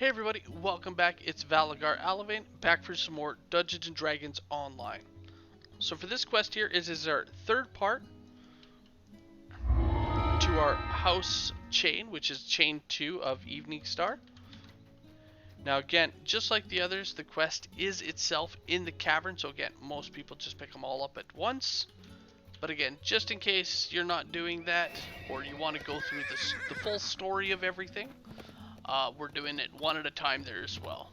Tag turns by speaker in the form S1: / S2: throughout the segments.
S1: Hey everybody, welcome back. It's Valagar Aloevain, back for some more Dungeons & Dragons Online. So for this quest here is our third part to our house chain, which is chain 2 of Evening Star. Now again, just like the others, the quest is itself in the cavern, so again, most people just pick them all up at once. But again, just in case you're not doing that, or you want to go through the full story of everything, we're doing it one at a time there as well.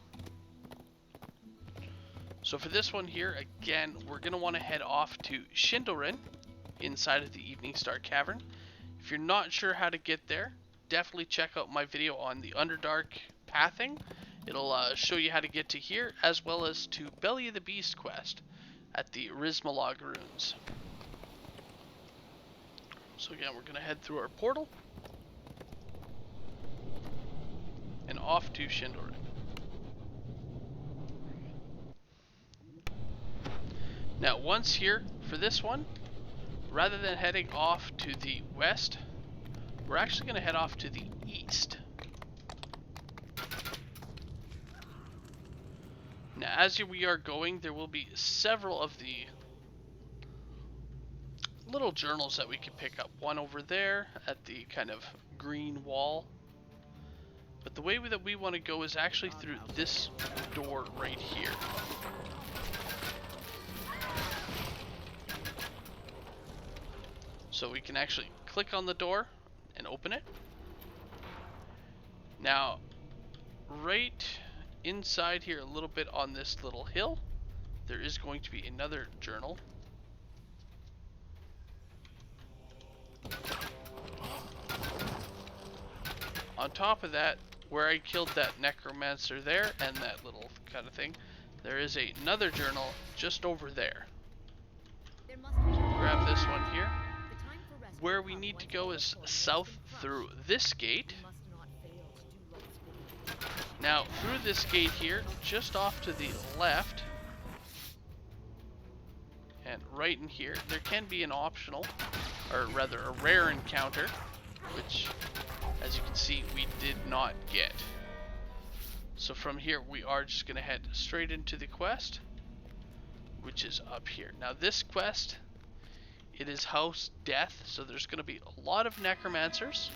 S1: So for this one here, again, we're going to want to head off to Undone inside of the Evening Star Cavern. If you're not sure how to get there, definitely check out my video on the Underdark pathing. It'll show you how to get to here, as well as to Belly of the Beast quest at the Rismalog runes. So again, we're going to head through our portal and off to Undone. Now once here, for this one, rather than heading off to the west, we're actually going to head off to the east. Now as we are going, there will be several of the little journals that we can pick up. One over there at the kind of green wall. But the way that we want to go is actually through this door right here. So we can actually click on the door and open it. Now, right inside here, a little bit on this little hill, there is going to be another journal. On top of that, where I killed that necromancer there and that little kind of thing, there is another journal just over there. So grab this one here. Where we need to go is south through this gate. Now through this gate here, just off to the left, and right in here, there can be an optional, or rather a rare encounter, which, as you can see, we did not get. So from here, we are just going to head straight into the quest, which is up here. Now this quest, it is House Death, so there's going to be a lot of necromancers,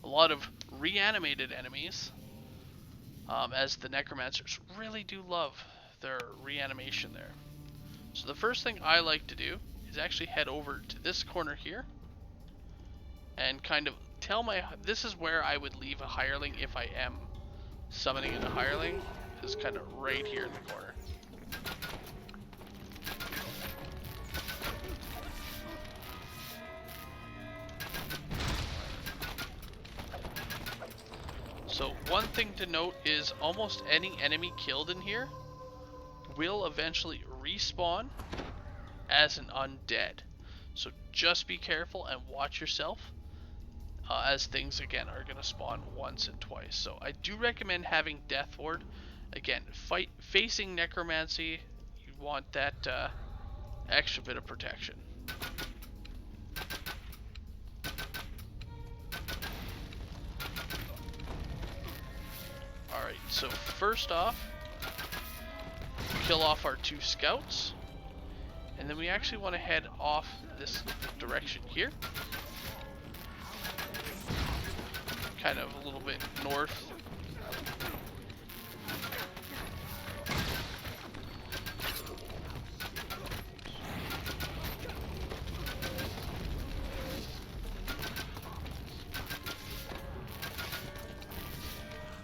S1: a lot of reanimated enemies, as the necromancers really do love their reanimation there. So the first thing I like to do is actually head over to this corner here and kind of tell this is where I would leave a hireling if I am summoning in a hireling, is kind of right here in the corner. So one thing to note is almost any enemy killed in here will eventually respawn as an undead. So just be careful and watch yourself, as things again are going to spawn once and twice. So I do recommend having Death Ward. Again, facing necromancy, you want that extra bit of protection. Alright, so first off, kill off our 2 scouts, and then we actually want to head off this direction here, kind of a little bit north.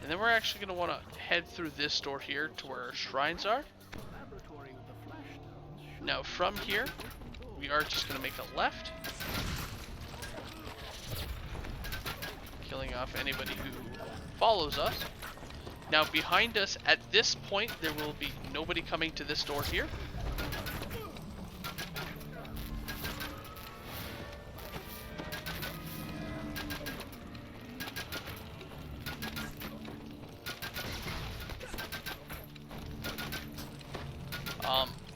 S1: And then we're actually going to want to head through this door here to where our shrines are. Now from here, we are just going to make a left, killing off anybody who follows us. Now behind us at this point, there will be nobody coming to this door here.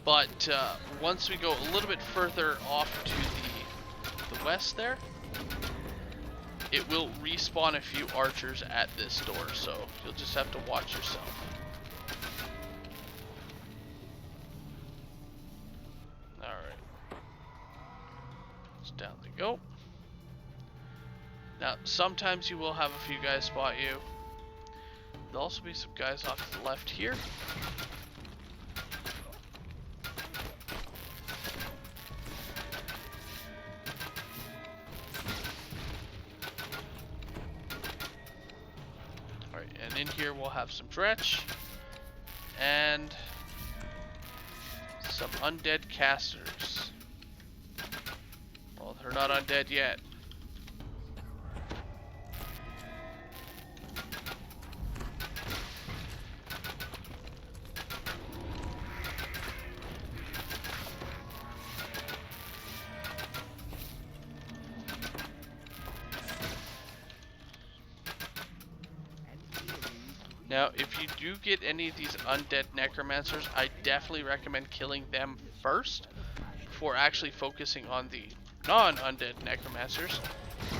S1: But once we go a little bit further off to the west there, it will respawn a few archers at this door, so you'll just have to watch yourself. Alright. So down they go. Now, sometimes you will have a few guys spot you. There'll also be some guys off to the left here. Alright, and in here we'll have some dretch and some undead casters. Well, they're not undead yet. Now, if you do get any of these undead necromancers, I definitely recommend killing them first before actually focusing on the non-undead necromancers,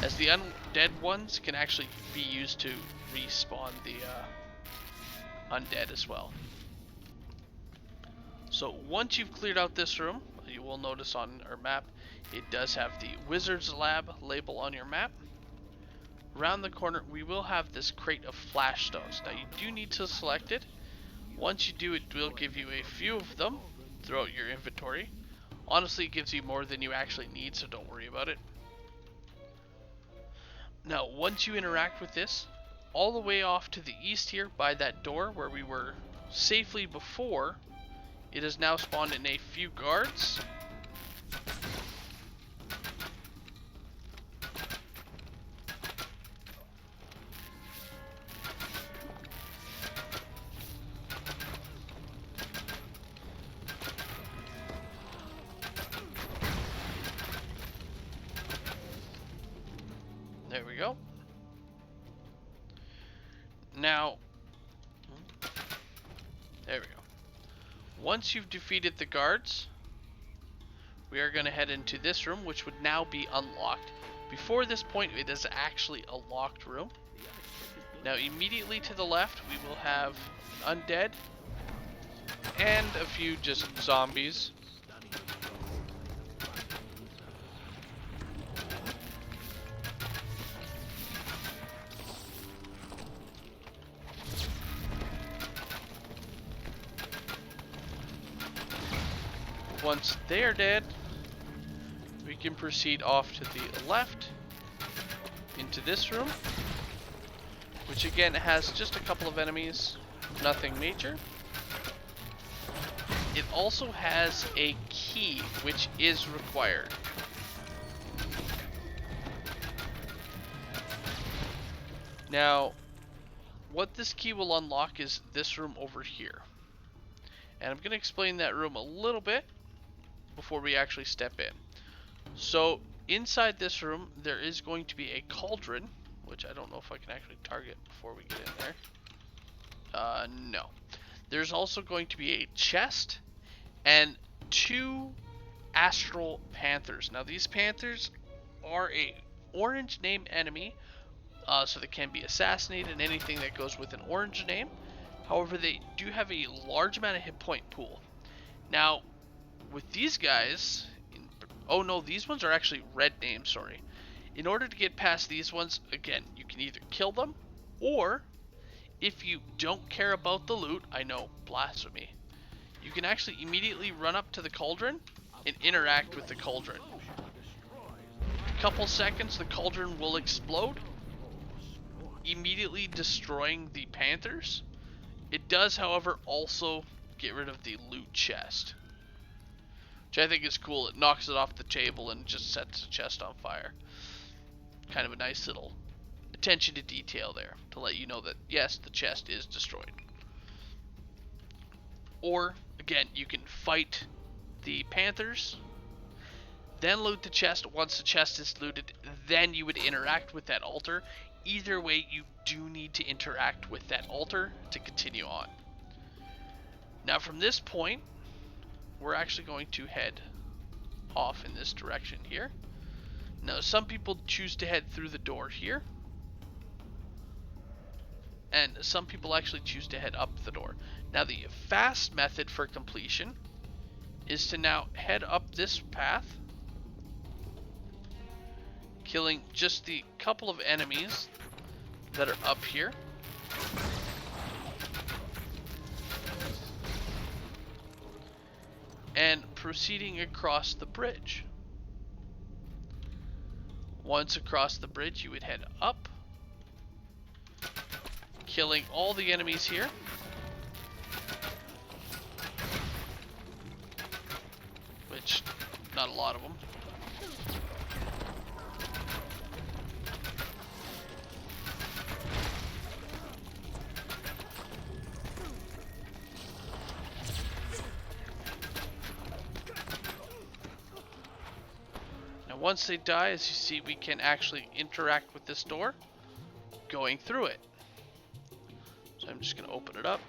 S1: as the undead ones can actually be used to respawn the undead as well. So once you've cleared out this room, you will notice on our map it does have the Wizard's Lab label on your map. Around the corner, we will have this crate of flash stones. Now, you do need to select it. Once you do, it will give you a few of them throughout your inventory. Honestly, it gives you more than you actually need, so don't worry about it. Now, once you interact with this, all the way off to the east here by that door where we were safely before, it has now spawned in a few guards. There we go. Now, there we go. Once you've defeated the guards, we are going to head into this room, which would now be unlocked. Before this point, it is actually a locked room. Now, immediately to the left, we will have undead and a few just zombies. Once they are dead, we can proceed off to the left into this room, which again has just a couple of enemies, nothing major. It also has a key which is required. Now, what this key will unlock is this room over here. And I'm going to explain that room a little bit before we actually step in. So inside this room there is going to be a cauldron, which I don't know if I can actually target before we get in there. No. There's also going to be a chest and 2 Astral Panthers. Now these Panthers are a orange name enemy, so they can be assassinated and anything that goes with an orange name. However, they do have a large amount of hit point pool. Now, with these guys, oh no, these ones are actually red names, sorry. In order to get past these ones, again, you can either kill them, or if you don't care about the loot, I know, blasphemy, you can actually immediately run up to the cauldron and interact with the cauldron. A couple seconds, the cauldron will explode, immediately destroying the Panthers. It does, however, also get rid of the loot chest, which I think is cool. It knocks it off the table and just sets the chest on fire. Kind of a nice little attention to detail there to let you know that yes, the chest is destroyed. Or again, you can fight the Panthers, then loot the chest. Once the chest is looted, then you would interact with that altar. Either way, you do need to interact with that altar to continue on. Now from this point, we're actually going to head off in this direction here. Now, some people choose to head through the door here, and some people actually choose to head up the door. Now, the fast method for completion is to now head up this path, killing just the couple of enemies that are up here. And proceeding across the bridge. Once across the bridge, you would head up, killing all the enemies here. Which, not a lot of them. Once they die, as you see, we can actually interact with this door going through it. So I'm just going to open it up.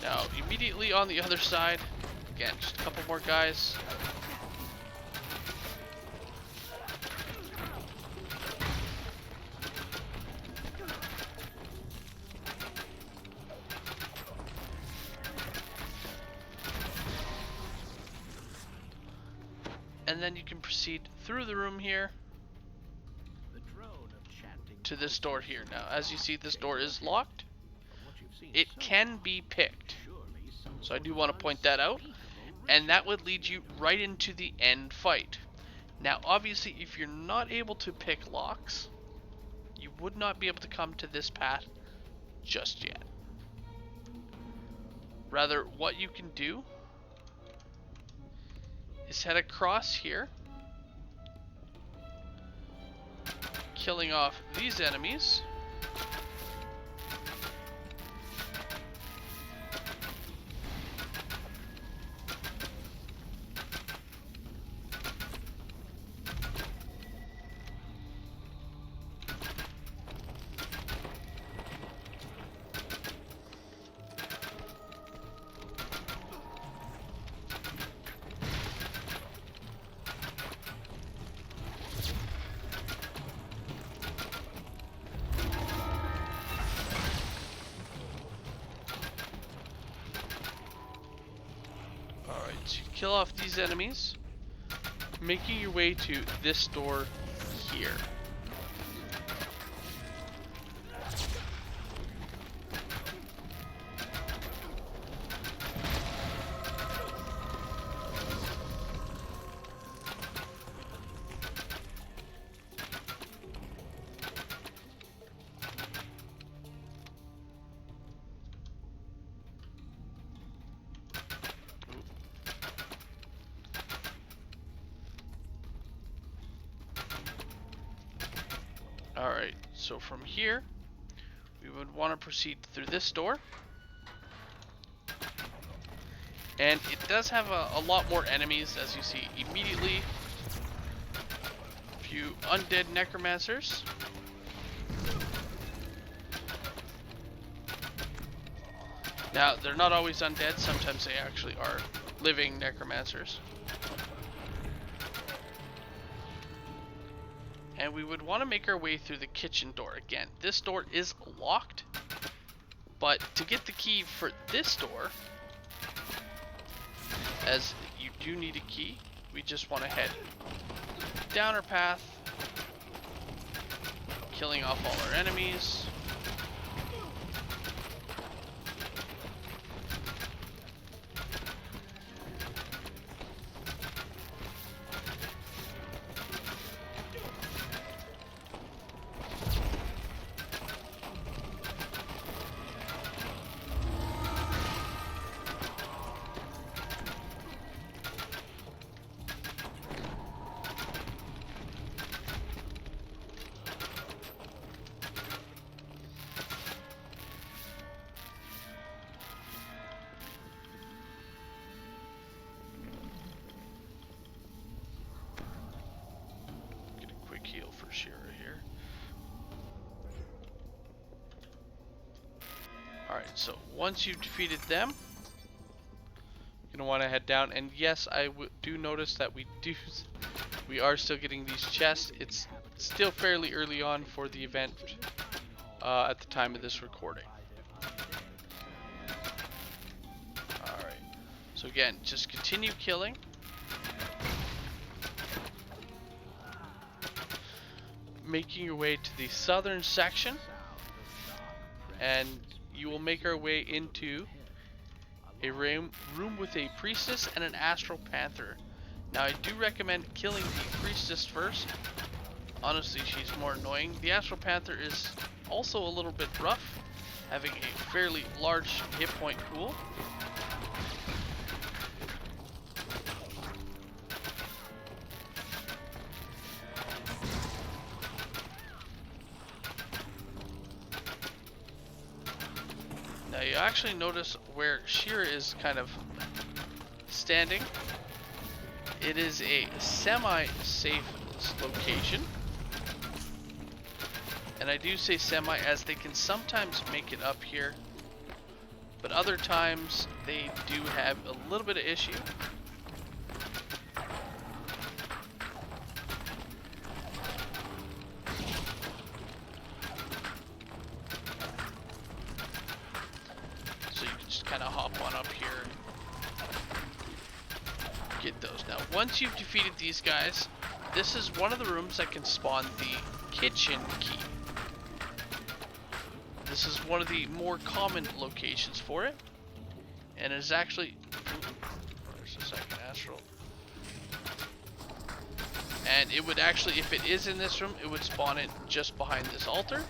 S1: Now, immediately on the other side, again, just a couple more guys. And then you can proceed through the room here to this door here. Now, as you see, this door is locked. It can be picked. So I do want to point that out. And that would lead you right into the end fight. Now, obviously, if you're not able to pick locks, you would not be able to come to this path just yet. Rather, what you can do is head across here, killing off these enemies. So you kill off these enemies, making your way to this door here. Alright, so from here, we would want to proceed through this door. And it does have a lot more enemies, as you see immediately. A few undead necromancers. Now, they're not always undead, sometimes they actually are living necromancers. And we would want to make our way through the kitchen door. Again, this door is locked, but to get the key for this door, as you do need a key, we just want to head down our path, killing off all our enemies. Heal for Shira here. Alright, so once you've defeated them, you're going to want to head down. And yes, I do notice that we do we are still getting these chests. It's still fairly early on for the event at the time of this recording. Alright, so again, just continue killing. Making your way to the southern section, and you will make our way into a room with a priestess and an Astral Panther. Now I do recommend killing the priestess first. Honestly, she's more annoying. The Astral Panther is also a little bit rough, having a fairly large hit point pool. Now you actually notice where Shira is kind of standing. It is a semi-safe location. And I do say semi as they can sometimes make it up here, but other times they do have a little bit of issue. So you can just kind of hop on up here and get those. Now once you've defeated these guys, this is one of the rooms that can spawn the kitchen key. This is one of the more common locations for it, and it is actually, there's a second astral, and it would actually, if it is in this room, it would spawn it just behind this altar.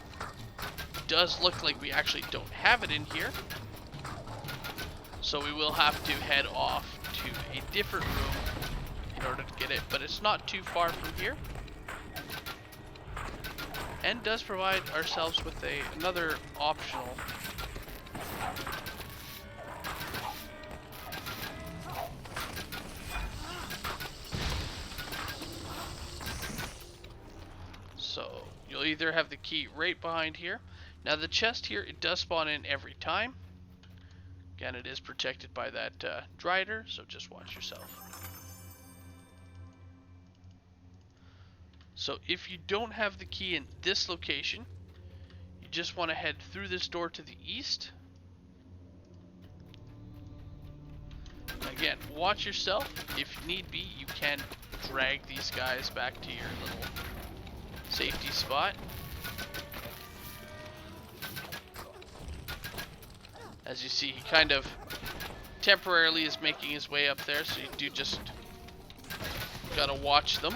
S1: It does look like we actually don't have it in here, so we will have to head off to a different room in order to get it, but it's not too far from here. And does provide ourselves with another optional so you'll either have the key right behind here. Now the chest here, it does spawn in every time. Again, it is protected by that drider, so just watch yourself. So if you don't have the key in this location, you just want to head through this door to the east. Again, watch yourself. If need be, you can drag these guys back to your little safety spot. As you see, he kind of temporarily is making his way up there, so you do just gotta watch them.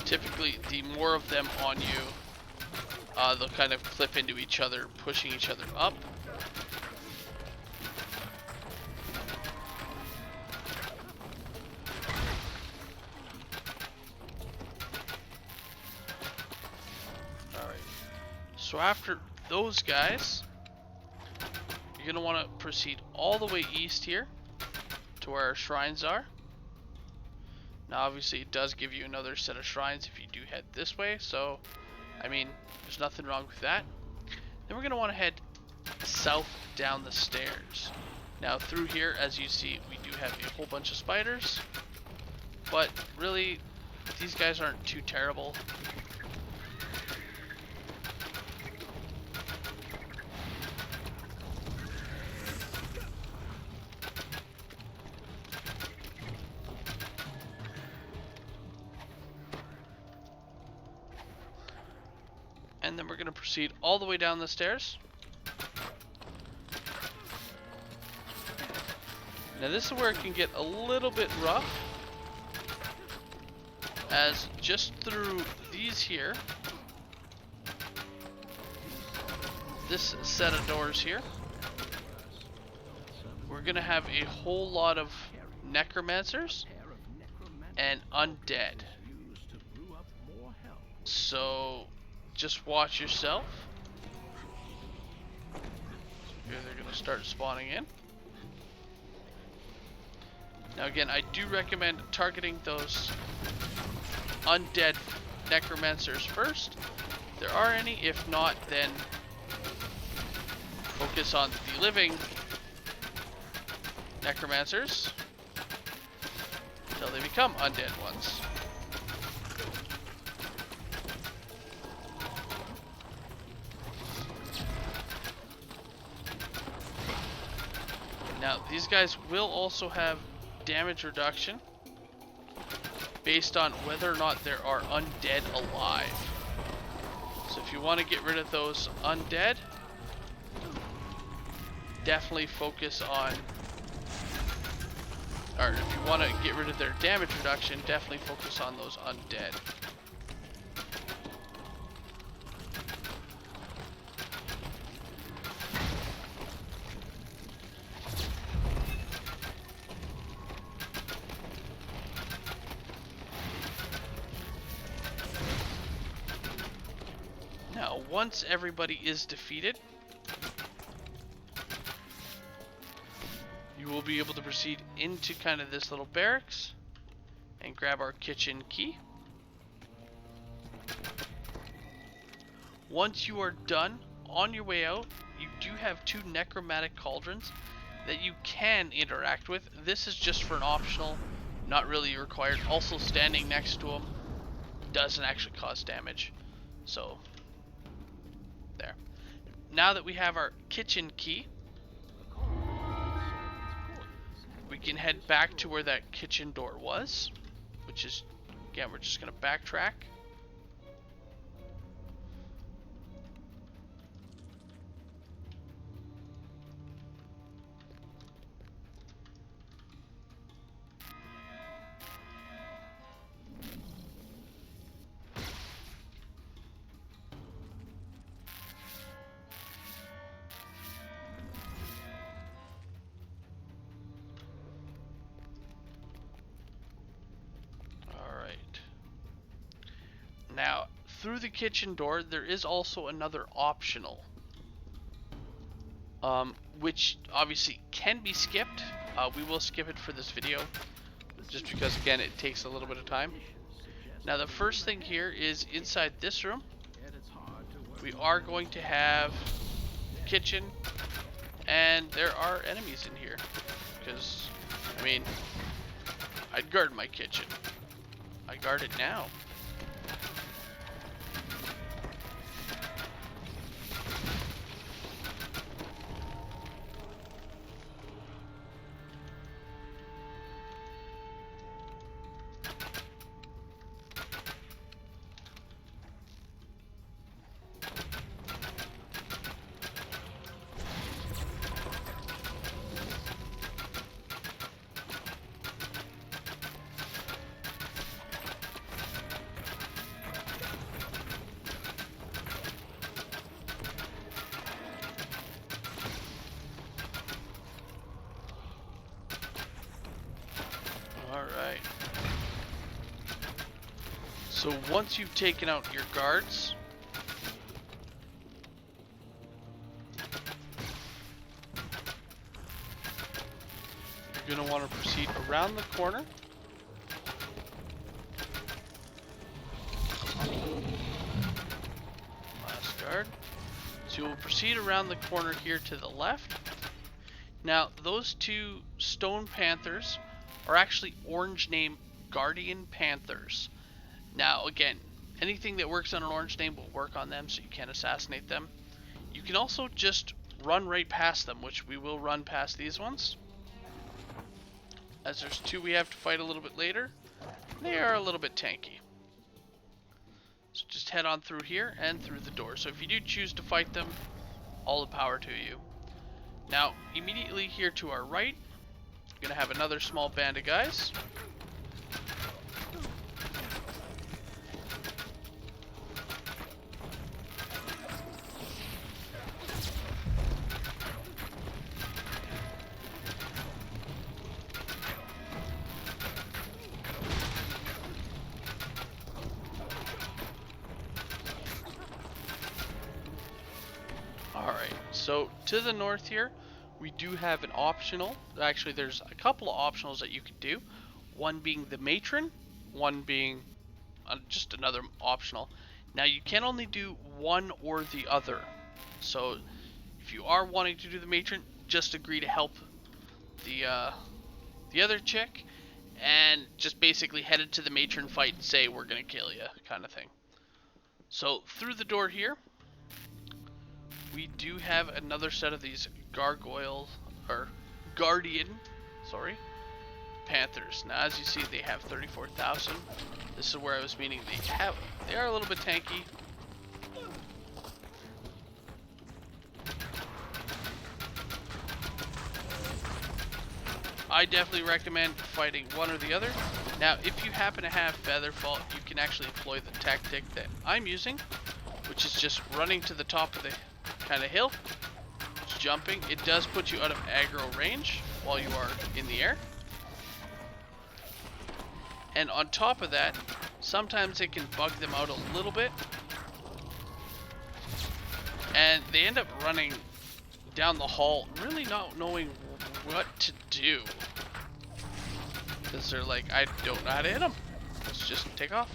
S1: Typically, the more of them on you, they'll kind of clip into each other, pushing each other up. Alright, so after those guys, you're going to want to proceed all the way east here to where our shrines are. Now obviously it does give you another set of shrines if you do head this way, so I mean there's nothing wrong with that. Then we're going to want to head south down the stairs. Now through here, as you see, we do have a whole bunch of spiders, but really these guys aren't too terrible. And then we're going to proceed all the way down the stairs. Now this is where it can get a little bit rough, as just through these here, this set of doors here, we're going to have a whole lot of necromancers and undead. So just watch yourself. Here they're going to start spawning in. Now again, I do recommend targeting those undead necromancers first. If there are any. If not, then focus on the living necromancers until they become undead ones. Now, these guys will also have damage reduction based on whether or not there are undead alive. So if you want to get rid of those undead, definitely focus on, or if you want to get rid of their damage reduction, definitely focus on those undead. Now, once everybody is defeated, you will be able to proceed into kind of this little barracks and grab our kitchen key. Once you are done, on your way out, you do have 2 Necromatic Cauldrons that you can interact with. This is just for an optional, not really required. Also, standing next to them doesn't actually cause damage. So, there. Now that we have our kitchen key, we can head back to where that kitchen door was, which is, again, we're just going to backtrack. Now, through the kitchen door, there is also another optional, which obviously can be skipped. We will skip it for this video, just because, again, it takes a little bit of time. Now, the first thing here is inside this room, we are going to have kitchen, and there are enemies in here, because, I mean, I'd guard my kitchen. I guard it now. Alright. So once you've taken out your guards, you're going to want to proceed around the corner. Last guard. So you will proceed around the corner here to the left. Now, those 2 Stone Panthers are actually orange name Guardian Panthers. Now, again, anything that works on an orange name will work on them, so you can't assassinate them. You can also just run right past them, which we will run past these ones, as there's 2 we have to fight a little bit later. They are a little bit tanky. So just head on through here and through the door. So if you do choose to fight them, all the power to you. Now, immediately here to our right, we're going to have another small band of guys. Alright, so to the north here, we do have an optional. Actually, there's a couple of optionals that you can do. One being the matron, one being just another optional. Now, you can only do one or the other. So, if you are wanting to do the matron, just agree to help the other chick, and just basically headed to the matron fight and say, we're gonna kill you, kind of thing. So through the door here, we do have another set of these gargoyle, or guardian, sorry, panthers. Now as you see, they have 34,000. This is where I was meaning they are a little bit tanky. I definitely recommend fighting one or the other. Now, if you happen to have Featherfall, you can actually employ the tactic that I'm using, which is just running to the top of the kind of hill, jumping. It does put you out of aggro range while you are in the air. And on top of that, sometimes it can bug them out a little bit. And they end up running down the hall, really not knowing what to do. Because they're like, I don't know how to hit them. Let's just take off.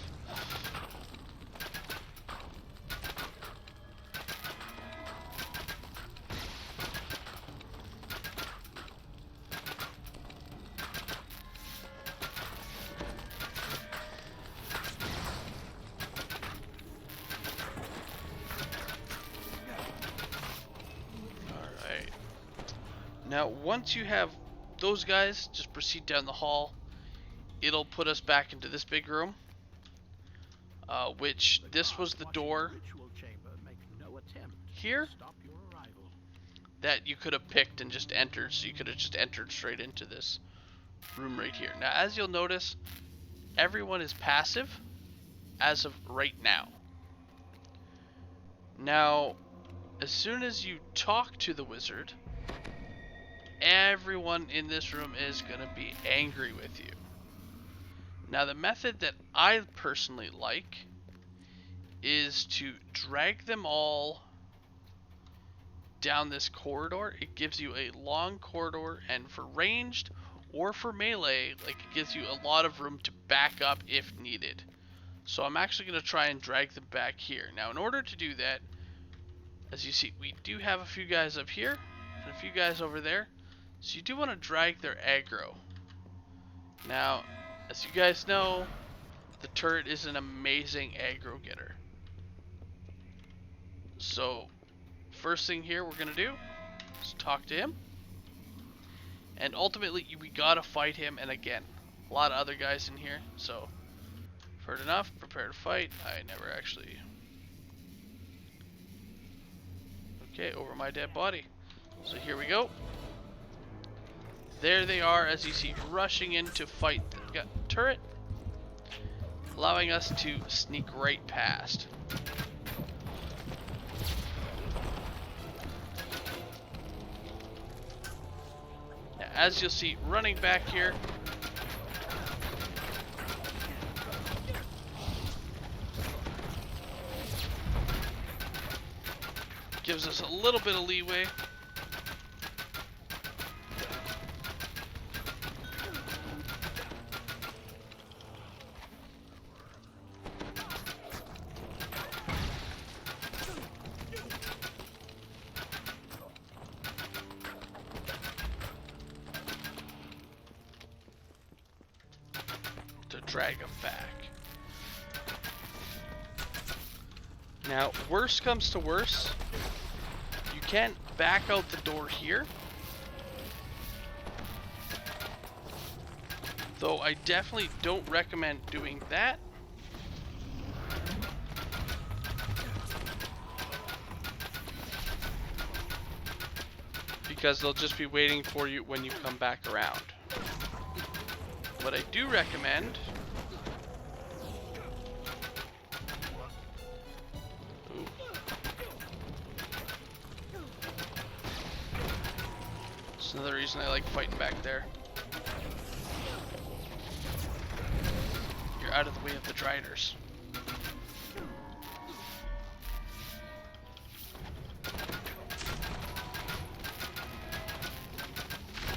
S1: Alright. Now, once you have those guys, just proceed down the hall. It'll put us back into this big room, which this was the door here that you could have picked and just entered, so you could have just entered straight into this room right here. Now, as you'll notice, everyone is passive as of right now. Now, as soon as you talk to the wizard, everyone in this room is going to be angry with you. Now, the method that I personally like is to drag them all down this corridor. It gives you a long corridor, and for ranged or for melee, like, it gives you a lot of room to back up if needed. So I'm actually going to try and drag them back here. Now, in order to do that, as you see, we do have a few guys up here and a few guys over there. So you do want to drag their aggro. Now, as you guys know, the turret is an amazing aggro getter. So, first thing here we're going to do is talk to him. And ultimately, we got to fight him. And again, a lot of other guys in here. So, heard enough, prepare to fight. I never actually... Okay, over my dead body. So here we go. There they are, as you see, rushing in to fight the turret, allowing us to sneak right past. Now, as you'll see, running back here, gives us a little bit of leeway. Drag them back. Now, worst comes to worst, you can back out the door here, though I definitely don't recommend doing that. Because they'll just be waiting for you when you come back around. What I do recommend That's another reason I like fighting back there. You're out of the way of the Driders.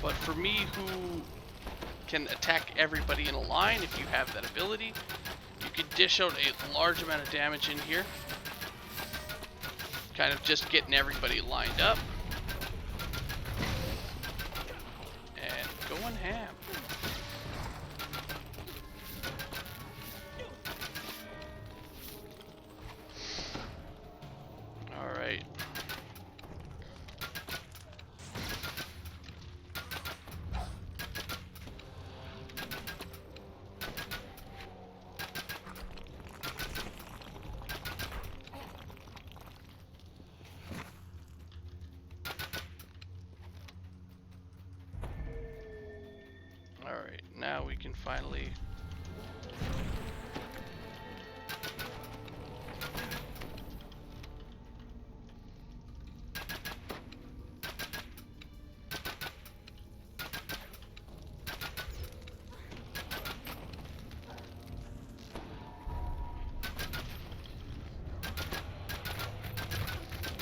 S1: But for me, who can attack everybody in a line, if you have that ability, you can dish out a large amount of damage in here. Kind of just getting everybody lined up. ham. Alright. Alright, now we can finally...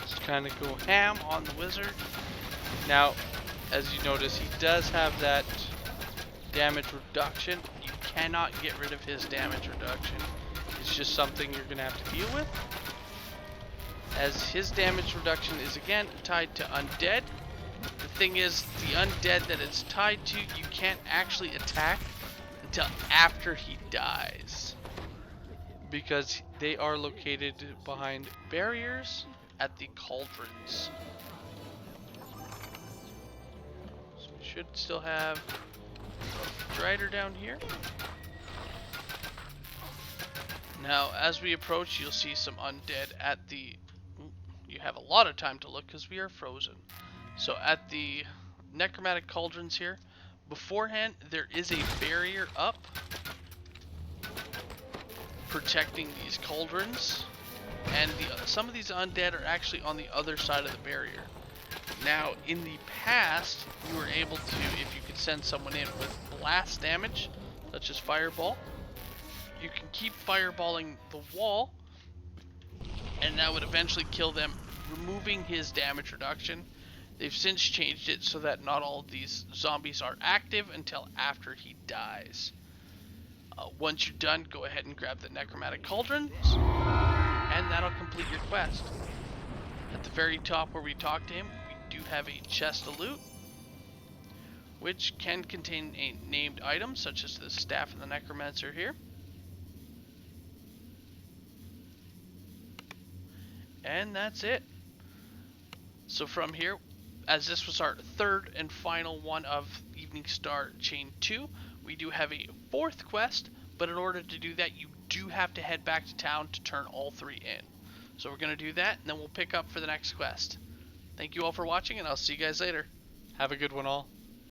S1: just kind of go ham on the wizard. Now, as you notice, he does have that damage reduction. You cannot get rid of his damage reduction. It's just something you're going to have to deal with. As his damage reduction is again tied to undead. The thing is, the undead that it's tied to, you can't actually attack until after he dies. Because they are located behind barriers at the cauldrons. So we should still have a Drider down here. Now, as we approach, you'll see some undead at the... You have a lot of time to look because we are frozen. So at the Necromatic Cauldrons here, beforehand, there is a barrier up protecting these cauldrons. And some of these undead are actually on the other side of the barrier. Now, in the past, you were able to, if you could send someone in with blast damage, such as fireball, you can keep fireballing the wall, and that would eventually kill them, removing his damage reduction. They've since changed it so that not all of these zombies are active until after he dies. Once you're done, go ahead and grab the Necromatic Cauldrons, and that'll complete your quest. At the very top where we talked to him, we do have a chest of loot, which can contain a named item, such as the Staff of the Necromancer here. And that's it. So from here, as this was our third and final one of Evening Star Chain 2, we do have a fourth quest, but in order to do that, you do have to head back to town to turn all three in. So we're going to do that, and then we'll pick up for the next quest. Thank you all for watching, and I'll see you guys later. Have a good one all.